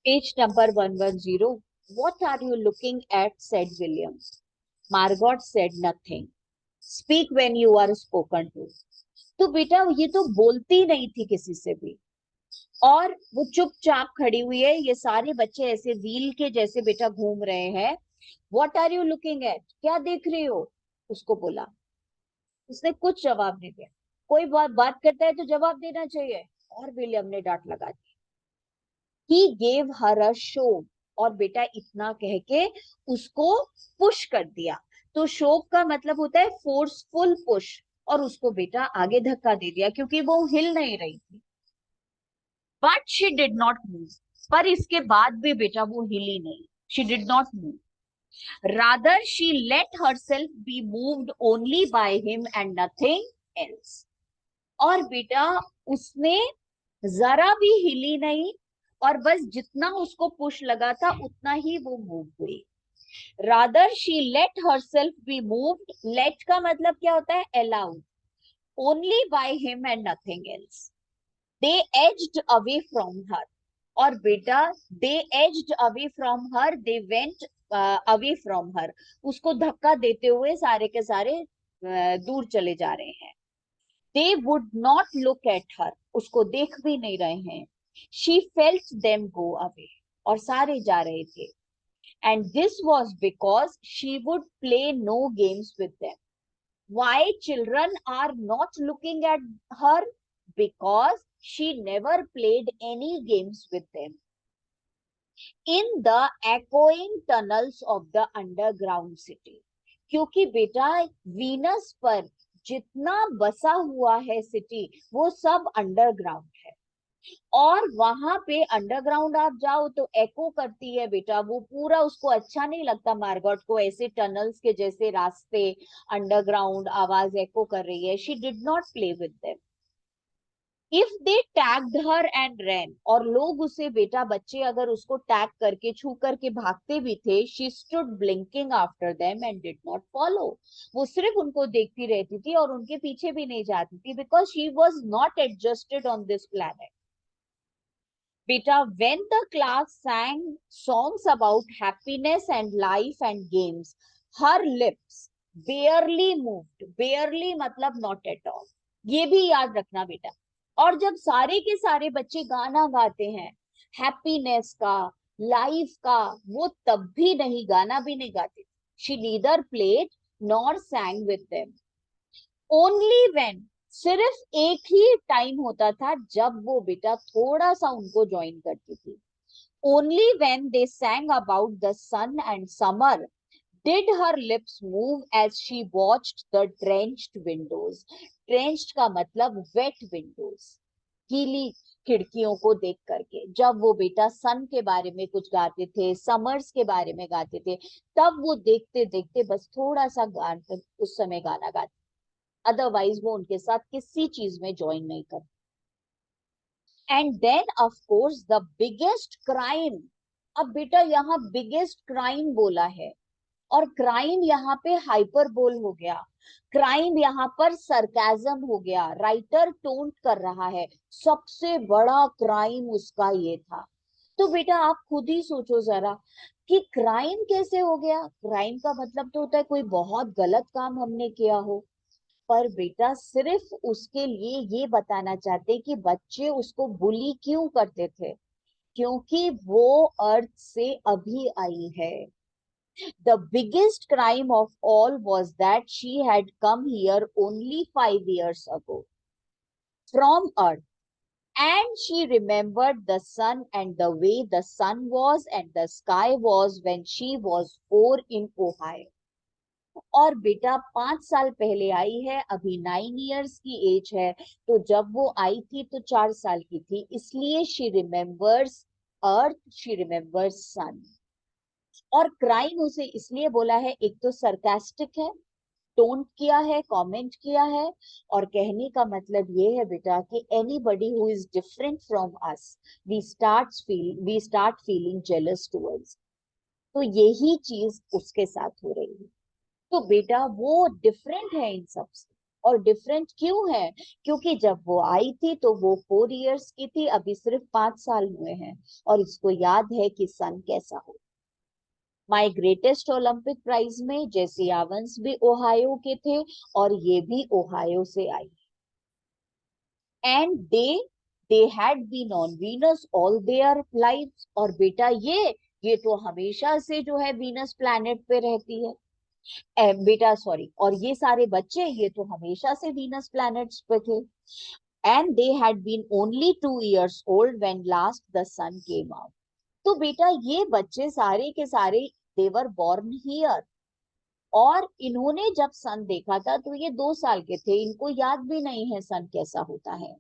Page number 110. What are you looking at? Said William. Margot said nothing. Speak when you are spoken to. तो बेटा ये तो बोलती नहीं थी किसी से भी, और वो चुपचाप खड़ी हुई है। ये सारे बच्चे ऐसे व्हील के जैसे बेटा घूम रहे हैं। What are you looking at? क्या देख रही हो? उसको बोला। उसने कुछ जवाब नहीं दिया। कोई बात करता है तो जवाब देना चाहिए। और विलियम ने डांट लगा दी। He gave her a show. और बेटा इतना कह के उसको पुश कर दिया। तो शोक का मतलब होता है फोर्सफुल पुश। और उसको बेटा आगे धक्का दे दिया क्योंकि वो हिल नहीं रही थी। But she did not move. पर इसके बाद भी बेटा वो हिली नहीं। She did not move. Rather she let herself be moved only by him and nothing else. और बेटा उसने जरा भी हिली नहीं, और बस जितना उसको पुश लगा था उतना ही वो मूव हुई। Rather she let herself be moved. Let का मतलब क्या होता है? Allowed. Only by him and nothing else. They edged away from her. और बेटा they edged away from her, they went away from her. उसको धक्का देते हुए सारे के सारे दूर चले जा रहे हैं। They would not look at her. उसको देख भी नहीं रहे हैं। She felt them go away. और सारे जा रहे थे। And this was because she would play know games with them. Why children are not looking at her? Because she never played any games with them. In the echoing tunnels of the underground city. क्योंकि बेटा Venus पर जितना बसा हुआ है city, वो सब underground है। और वहां पे अंडरग्राउंड आप जाओ तो एको करती है बेटा, वो पूरा उसको अच्छा नहीं लगता मार्गोट को, ऐसे टनल्स के जैसे रास्ते, अंडरग्राउंड आवाज एको कर रही है। She did not play with them. If they tagged her and ran. और लोग उसे बेटा बच्चे अगर उसको टैग करके छू करके भागते भी थे, she stood blinking after them and did not follow. वो सिर्फ उनको देखती रहती थी और उनके पीछे भी नहीं जाती थी, because she was not adjusted on this planet. Beta, when the class sang songs about happiness and life and games, her lips barely moved. Barely मतलब not at all. ये भी याद रखना बेटा। और जब सारे के सारे बच्चे गाना गाते हैं हैप्पीनेस का, लाइफ का, वो तब भी नहीं, गाना भी नहीं गाते। She neither played nor sang with them. Only when, सिर्फ एक ही टाइम होता था जब वो बेटा थोड़ा सा उनको ज्वाइन करती थी। Only when they sang about the sun and summer did her lips move as she watched the drenched windows. Drenched का मतलब वेट विंडोज, गीली खिड़कियों को देख करके। जब वो बेटा सन के बारे में कुछ गाते थे, समर्स के बारे में गाते थे, तब वो देखते देखते बस थोड़ा सा गाना, उस समय गाना गाते। अदरवाइज वो उनके साथ किसी चीज में ज्वाइन नहीं करते। And then of course the biggest crime. अब बेटा यहाँ बिगेस्ट क्राइम बोला है, और क्राइम यहाँ पे हाइपरबोल हो गया। क्राइम यहाँ पर सरकाजम हो गया। राइटर टोंट कर रहा है। सबसे बड़ा क्राइम उसका ये था। तो बेटा आप खुद ही सोचो जरा कि क्राइम कैसे हो गया। क्राइम का मतलब तो होता है कोई बहुत गलत काम हमने किया हो। पर बेटा सिर्फ उसके लिए ये बताना चाहते कि बच्चे उसको बुली क्यों करते थे, क्योंकि वो अर्थ से अभी आई है। The biggest crime of all was that she had come here only 5 years ago from earth, and she remembered the sun and the way the sun was and the sky was when she was 4 in Ohio. और बेटा 5 साल पहले आई है, अभी 9 years की as है। तो जब वो आई थी तो 4 साल की थी, इसलिए she remembers earth, she remembers sun. और क्राइम उसे इसलिए बोला है, एक तो सरकास्टिक है, टोंट किया है, कमेंट किया है, और कहने का मतलब ये है बेटा कि anybody who is different from us, we start feeling jealous towards. तो यही चीज उसके साथ हो रही है। तो बेटा वो डिफरेंट है इन सब से, और डिफरेंट क्यों है? क्योंकि जब वो आई थी तो वो 4 इयर्स की थी, अभी सिर्फ 5 साल हुए हैं, और इसको याद है कि सन कैसा हो। माई ग्रेटेस्ट ओलंपिक प्राइज में जेसी एवंस भी ओहायो के थे, और ये भी ओहायो से आई। And they had been on Venus all their lives. और बेटा ये तो हमेशा से जो है वीनस प्लैनेट पे रहती है। बेटा सॉरी, और ये सारे बच्चे ये तो हमेशा से वीनस प्लैनेट्स पे थे। And they had been only 2 years old when last the sun came out. तो बेटा ये बच्चे सारे के सारे देवर बॉर्न हियर, और इन्होंने जब सन देखा था तो ये 2 साल के थे, इनको याद भी नहीं है सन कैसा होता है।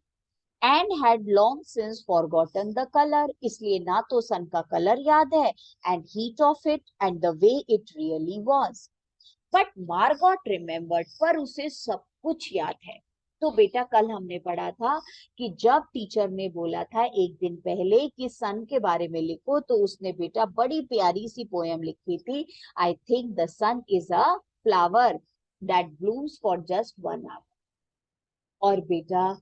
And had long since forgotten the colour, इसलिए ना तो सन का कलर याद है, and heat of it, and the way it really was. But Margot remembered, पर उसे सब कुछ याद है। तो बेटा कल हमने पढ़ा था कि जब टीचर ने बोला था एक दिन पहले कि सन के बारे में लिखो, तो उसने बेटा बड़ी प्यारी सी पोयम लिखी थी, I think the sun is a flower that blooms for just 1 hour. और बेटा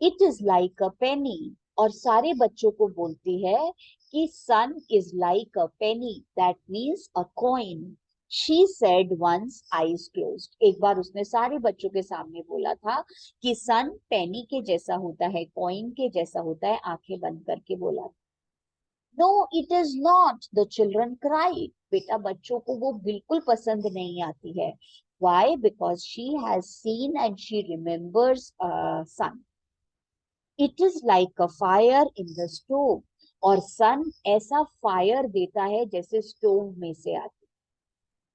it is like a penny, और सारे बच्चों को बोलती है कि sun is like a penny, that means a coin. She said once eyes closed, एक बार उसने सारे बच्चों के सामने बोला था कि सन पेनी के जैसा होता है, कॉइन के जैसा होता है, आंखें बंद करके बोला। No it is not, the children cried. बेटा बच्चों को वो बिल्कुल पसंद नहीं आती है। Why? Because she has seen and she remembers sun. It is like a fire in the stove, और सन ऐसा फायर देता है जैसे स्टोव में से आती।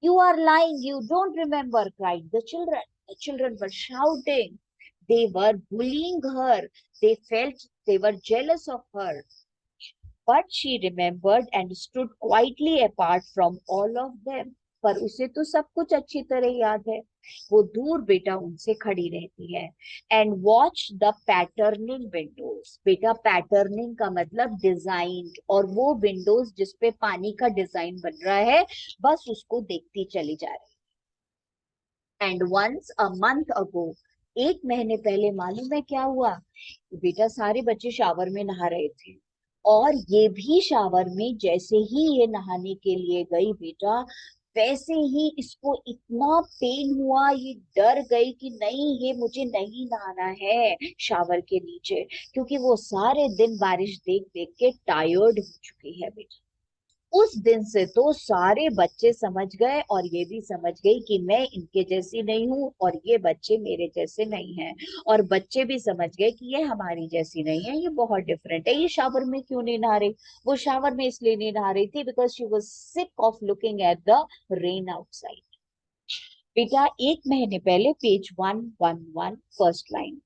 You are lying, you don't remember, cried the children. The children were shouting, they were bullying her, they felt they were jealous of her. But she remembered and stood quietly apart from all of them. पर उसे तो सब कुछ अच्छी तरह याद है, वो दूर बेटा उनसे खड़ी रहती है। And watch the patterning Windows, बेटा पैटर्निंग का मतलब डिजाइन, और वो विंडोज जिसपे पानी का डिजाइन बन रहा है, बस उसको देखती चली जा रही। And once a month ago, 1 महीने पहले मालूम है क्या हुआ? बेटा सारे बच्चे शावर में नहा रहे थे, और ये भी शावर में जैसे ही ये नहाने के लिए गई बेटा, वैसे ही इसको इतना पेन हुआ, ये डर गई कि नहीं ये मुझे नहीं नहाना है शावर के नीचे, क्योंकि वो सारे दिन बारिश देख देख के टायर्ड हो चुकी है बेटा। उस दिन से तो सारे बच्चे समझ गए, और ये भी समझ गई कि मैं इनके जैसी नहीं हूँ, और ये बच्चे मेरे जैसे नहीं हैं। और बच्चे भी समझ गए कि ये हमारी जैसी नहीं है, ये बहुत डिफरेंट है। ये शावर में क्यों नहीं नहा रही? वो शावर में इसलिए नहीं नहा रही थी because she was sick of looking at the rain outside. बेटा 1 महीने पहले, page 111, first line.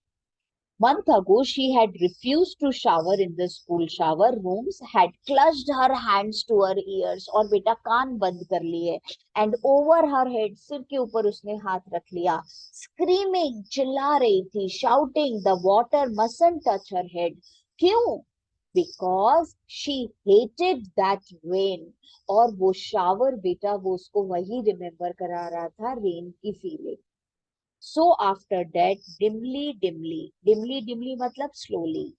Month ago, she had refused to shower in the school shower rooms, had clutched her hands to her ears, और बेटा कान बंद कर लिए, and over her head, सिर के ऊपर उसने हाथ रख लिया, screaming, चिल्ला रही थी, shouting, the water mustn't touch her head. क्यों? Because she hated that rain. और वो शावर बेटा वो उसको वही रिमेम्बर करा रहा था, रेन की feeling. So after that, dimly मतलब slowly,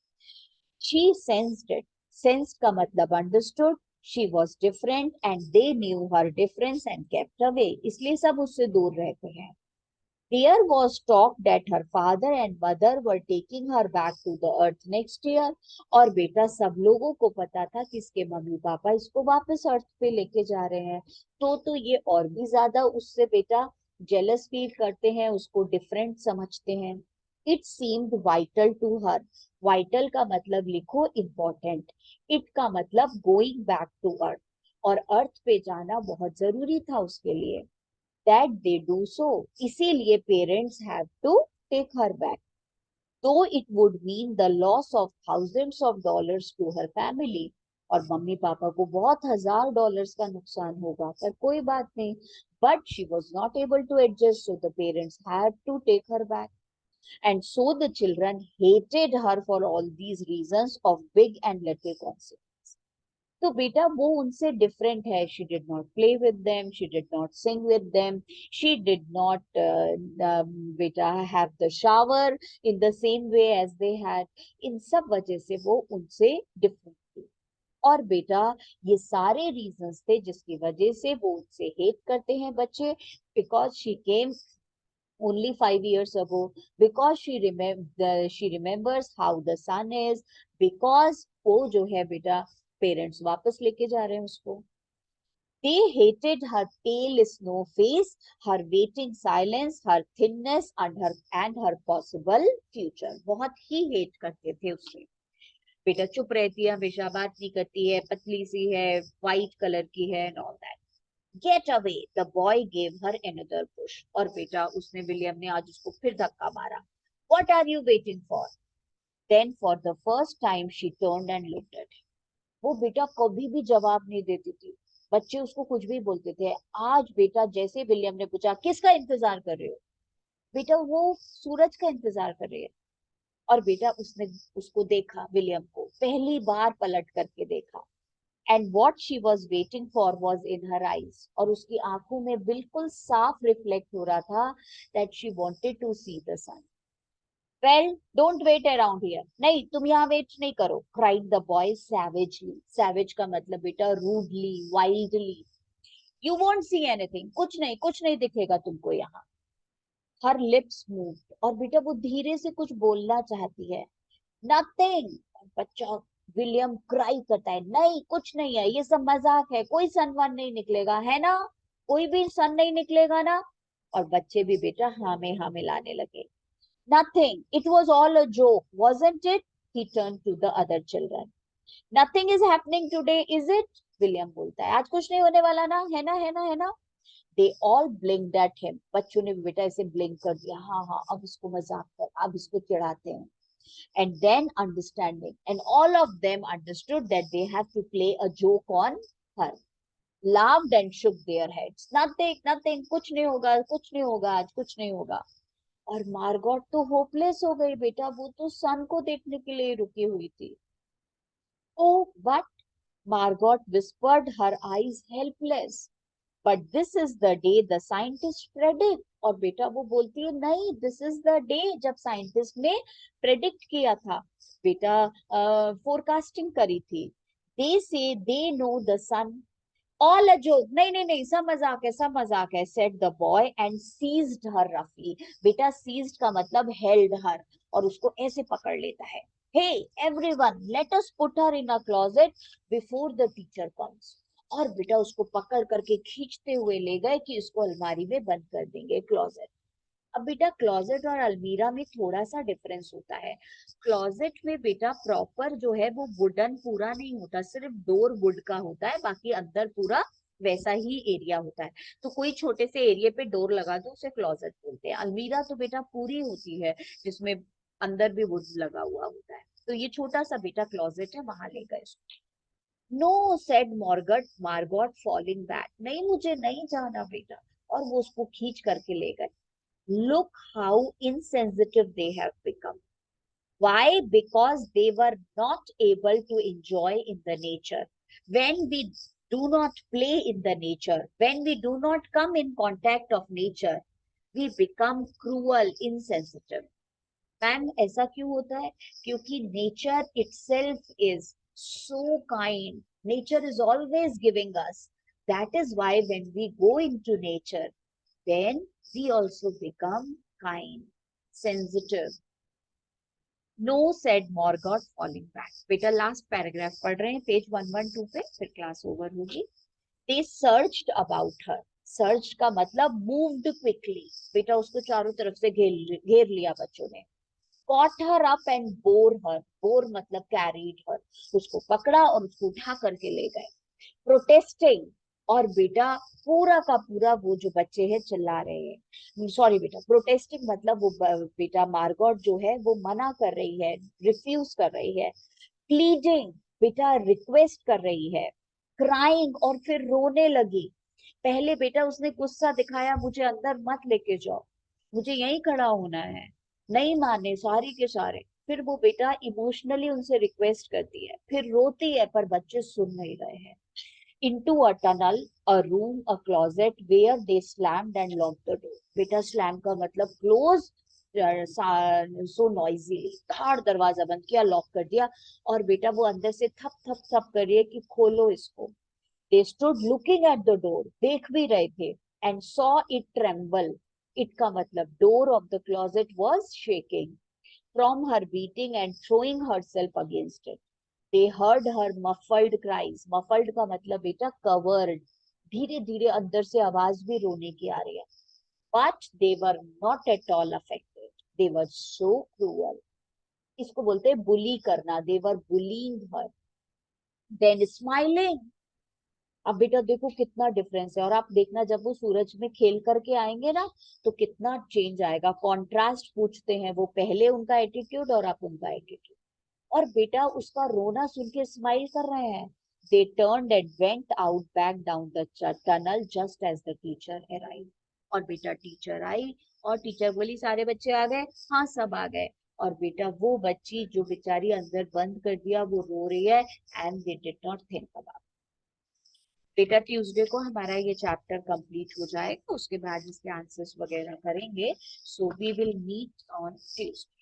she sensed it. Sensed का मतलब understood. She was different and they knew her difference and kept away. इसलिए सब उससे दूर रहते हैं. There was talk that her father and mother were taking her back to the earth next year. और बेटा सब लोगों को पता था कि इसके मम्मी पापा इसको वापस अर्थ पे लेके जा रहे हैं, तो ये और भी ज्यादा उससे बेटा जेलस फील करते हैं, उसको डिफरेंट समझते हैं। It seemed vital to her. Vital का मतलब लिखो इम्पोर्टेंट, इट का मतलब गोइंग बैक टू अर्थ, और अर्थ पे जाना बहुत जरूरी था उसके लिए। दैट दे डू सो, इसीलिए parents have to take her back, though it would mean the loss of thousands of dollars to her family. और मम्मी पापा को बहुत $1000 का नुकसान होगा, पर कोई बात नहीं। But she was not able to adjust, so the parents had to take her back. And so the children hated her for all these reasons of big and little consequences. तो बेटा वो उनसे डिफरेंट है. She did not play with them, she did not sing with them, she did not बेटा have the shower in the same way as they had. इन सब वजह से वो उनसे डिफरेंट थी. और बेटा ये सारे रीजंस थे जिसकी वजह से वो उनसे हेट करते हैं बच्चे. Because she came only 5 years ago, because she remembers how the sun is, because वो जो है बेटा पेरेंट्स वापस लेके जा रहे हैं उसको. they hated her pale snow face, her waiting silence, her thinness and her possible future. बहुत ही हेट करते थे उससे. बेटा चुप रहती है, हमेशा बात नहीं करती है, पतली सी है, वाइट कलर की है and all that. Get away, the boy gave her another push. और बेटा उसने, विलियम ने आज उसको फिर धक्का मारा. What are you waiting for? Then for the first time she turned and looked at him. वो बेटा कभी भी जवाब नहीं देती थी. बच्चे उसको कुछ भी बोलते थे. आज बेटा जैसे विलियम ने पूछा किसका इंतजार कर रहे हो, बेटा वो सूरज का इंतजार कर रही है. और बेटा उसने उसको देखा, विलियम को पहली बार पलट करके देखा. And what she was waiting for was in her eyes. और उसकी आंखों में बिल्कुल साफ रिफ्लेक्ट हो रहा था that she wanted to see the sun. Well don't wait around here. नहीं तुम यहाँ वेट नहीं करो, cried the boy savagely. Savage का मतलब बेटा rudely, wildly. You won't see anything. कुछ नहीं दिखेगा तुमको यहाँ. Her lips moved. और बेटा वो धीरे से कुछ बोलना चाहती है. नथिंग. बच्चा विलियम क्राई करता है, नहीं कुछ नहीं है, ये सब मजाक है, कोई सन वन नहीं निकलेगा है ना, कोई भी सन नहीं निकलेगा ना. और बच्चे भी बेटा हाँ में हाँ मिलाने लगे. Nothing, it was all a joke wasn't it? He turned to the other children. Nothing is happening today, is it? William बोलता है, आज कुछ नहीं होने वाला ना, है ना, है ना, है ना. They all blinked at him. बच्चों ने भी बेटा ऐसे ब्लिंक कर दिया, हाँ हाँ अब इसको मजाक कर, अब इसको चिढ़ाते हैं. And then understanding, and all of them understood that they have to play a joke on her. Laughed and shook their heads. Nothing, कुछ नहीं होगा, कुछ नहीं होगा, आज कुछ नहीं होगा. और मार्गोट तो होपलेस हो गई बेटा, वो तो सन को देखने के लिए रुकी हुई थी. Oh, but Margot whispered, her eyes helpless. But this is the day the scientists predict. और बेटा वो बोलती है नहीं, दिस इज द डे जब साइंटिस्ट ने प्रेडिक्ट किया था बेटा, फोरकास्टिंग करी थी. They say they know the sun. All a joke. नहीं नहीं नहीं, सब मजाक है, सब मजाक है, said the boy and seized her रफली. बेटा सीज्ड का मतलब हेल्ड हर, और उसको ऐसे पकड़ लेता है. Hey everyone, let us put her in a closet before the teacher comes. और बेटा उसको पकड़ करके खींचते हुए ले गए कि इसको अलमारी में बंद कर देंगे, क्लोजेट. अब बेटा क्लोजेट और अलमीरा में थोड़ा सा डिफरेंस होता है. क्लोजेट में बेटा प्रॉपर जो है वो वुडन पूरा नहीं होता, सिर्फ डोर वुड का होता है, बाकी अंदर पूरा वैसा ही एरिया होता है. तो कोई छोटे से एरिया पे डोर लगा दो उसे क्लोजेट बोलते हैं. अलमीरा तो बेटा पूरी होती है जिसमें अंदर भी वुड लगा हुआ होता है. तो ये छोटा सा बेटा क्लोजेट है, वहां ले गए. No said Margot falling back. नहीं मुझे नहीं जाना बेटा. और वो उसको खींच करके ले गए. Look how insensitive they have become. Why? Because they were not able to enjoy in the nature. When we do not play in the nature, when we do not come in contact of nature, we become cruel, insensitive. Ma'am ऐसा क्यों होता है? क्योंकि nature itself is so kind. Nature is always giving us. That is why when we go into nature, then we also become kind, sensitive. No, said Morgoth, falling back. बेटा last paragraph पढ़ रहे हैं, page 112 पे, फिर class over होगी. They searched about her. Searched का मतलब moved quickly. बेटा उसको चारों तरफ से घेर लिया बच्चों ने. Caught her up and bore her. Bore मतलब carried her. उसको पकड़ा और उसको उठा करके ले गए. Protesting. और बेटा पूरा का पूरा वो जो बच्चे हैं चिल्ला रहे हैं. सॉरी बेटा, प्रोटेस्टिंग मतलब वो बेटा मार्गोट जो है वो मना कर रही है, रिफ्यूज कर रही है. प्लीडिंग बेटा रिक्वेस्ट कर रही है. क्राइंग और फिर रोने लगी. पहले बेटा उसने गुस्सा दिखाया, मुझे अंदर मत लेके जाओ, मुझे यहीं खड़ा होना है. नहीं माने सारी के सारे. फिर वो बेटा इमोशनली उनसे रिक्वेस्ट करती है, फिर रोती है, पर बच्चे सुन नहीं रहे हैं. Into a tunnel, a room, a closet where they slammed and locked the door. बेटा स्लैम का मतलब क्लोज, सो नॉइजीली धाड़ दरवाजा बंद किया, लॉक कर दिया. और बेटा वो अंदर से थप थप थप कर रही है कि खोलो इसको. They stood looking at the door, देख भी रहे थे, and saw it tremble. It का मतलब door of the closet was shaking from her beating and throwing herself against it. They heard her muffled cries. Muffled का मतलब बेटा covered. धीरे धीरे अंदर से आवाज भी रोने की आ रही है. But they were not at all affected. They were so cruel. इसको बोलते हैं बुली करना. They were bullying her. Then smiling. अब बेटा देखो कितना डिफरेंस है. और आप देखना जब वो सूरज में खेल करके आएंगे ना, तो कितना चेंज आएगा. कॉन्ट्रास्ट पूछते हैं वो, पहले उनका एटीट्यूड और अब उनका एटीट्यूड. और बेटा उसका रोना सुन के स्माइल कर रहे हैं. They turned and went out back down the tunnel just as the teacher arrived. और बेटा टीचर आई, और टीचर बोली सारे बच्चे आ गए. हाँ सब आ गए. और बेटा वो बच्ची जो बेचारी अंदर बंद कर दिया, वो रो रही है. And they did not think about. बेटा ट्यूसडे को हमारा ये चैप्टर कंप्लीट हो जाएगा, उसके बाद इसके आंसर्स वगैरह करेंगे. So we will meet on Tuesday.